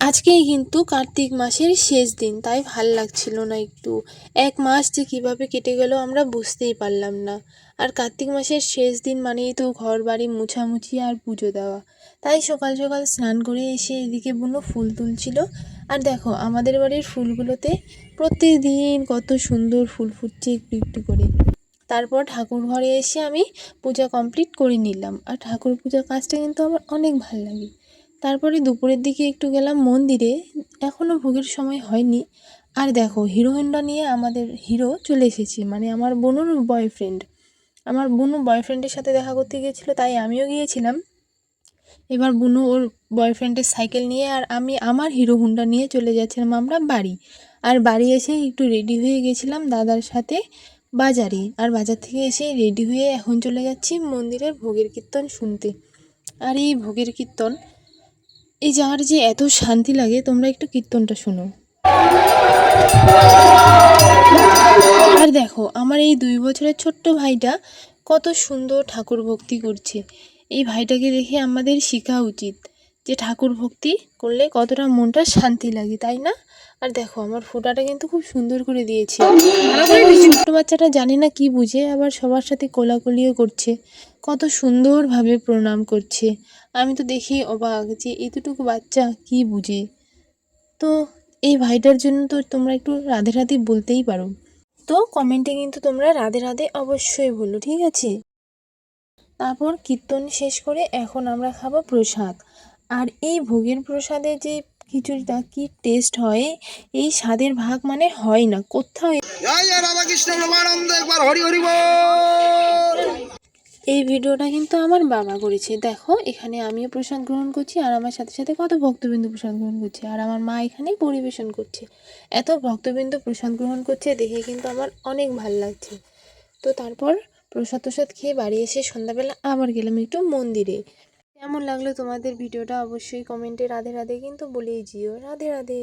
আজকেই কিন্তু কার্তিক মাসের শেষ দিন, তাই ভাল লাগছিল না একটু। এক মাস যে কিভাবে কেটে গেল আমরা বুঝতেই পারলাম না। আর কার্তিক মাসের শেষ দিন মানেই তো ঘর বাড়ি মুছামুছি আর পুজো দেওয়া। তাই সকাল সকাল স্নান করে এসে এদিকে বুনো ফুল তুলছিল। আর দেখো আমাদের বাড়ির ফুলগুলোতে প্রতিদিন কত সুন্দর ফুল ফুটছে একটু একটু করে। তারপর ঠাকুর ঘরে এসে আমি পূজা কমপ্লিট করে নিলাম। আর ঠাকুর পূজার কাজটা কিন্তু আমার অনেক ভাল লাগে। তারপরে দুপুরের দিকে একটু গেলাম মন্দিরে, এখনও ভোগের সময় হয়নি। আর দেখো হিরো হন্ডা নিয়ে আমাদের হিরো চলে এসেছে, মানে আমার বোনুর বয়ফ্রেন্ড। আমার বোনু বয়ফ্রেন্ডের সাথে দেখা করতে গিয়েছিলো, তাই আমিও গিয়েছিলাম। এবার বুনু ওর বয়ফ্রেন্ডের সাইকেল নিয়ে আর আমি আমার হিরো হুন্ডা নিয়ে চলে যাচ্ছিলাম আমরা বাড়ি। আর বাড়ি এসে একটু রেডি হয়ে গেছিলাম দাদার সাথে বাজারে। আর বাজার থেকে এসে রেডি হয়ে এখন চলে যাচ্ছি মন্দিরের ভোগের কীর্তন শুনতে। আর এই ভোগের কীর্তন এই যাওয়ার যে এত শান্তি লাগে, তোমরা একটু কীর্তনটা শোনো। আর দেখো আমার এই 2 বছরের ছোট্ট ভাইটা কত সুন্দর ঠাকুর ভক্তি করছে। এই ভাইটাকে দেখে আমাদের শেখা উচিত যে ঠাকুর ভক্তি করলে কতটা মনটা শান্তি লাগে, তাই না? আর দেখো আমার ফোঁটাটা কিন্তু খুব সুন্দর করে দিয়েছে। ছোট্ট বাচ্চাটা জানি না কি বুঝে, আবার সবার সাথে কোলাকুলিও করছে, কত সুন্দরভাবে প্রণাম করছে। আমি তো দেখি অবাক যে এতটুকু বাচ্চা কি বুঝে। তো এই ভাইটার জন্য তো তোমরা একটু রাধে রাধে বলতেই পারো। তো কমেন্টে কিন্তু তোমরা রাধে রাধে অবশ্যই বলো, ঠিক আছে? তারপর কীর্তন শেষ করে এখন আমরা খাবো প্রসাদ। আর এই ভোগের প্রসাদে যে খিচুড়িটা কি টেস্ট হয়, এই স্বাদের ভাগ মানে হয় না কোথাও। এই ভিডিওটা কিন্তু আমার বাবা করেছে। দেখো এখানে আমিও প্রসাদ গ্রহণ করছি, আর আমার সাথে সাথে কত ভক্তবৃন্দ প্রসাদ গ্রহণ করছে, আর আমার মা এখানে পরিবেশন করছে। এত ভক্তবৃন্দ প্রসাদ গ্রহণ করছে দেখে কিন্তু আমার অনেক ভাল লাগছে। তো তারপর প্রসাদ খেয়ে বাড়ি এসে সন্ধ্যাবেলা আবার গেলাম একটু মন্দিরে। কেমন লাগলো তোমাদের ভিডিওটা অবশ্যই কমেন্টে রাধে রাধে কিন্তু বলেই যেও। রাধে রাধে।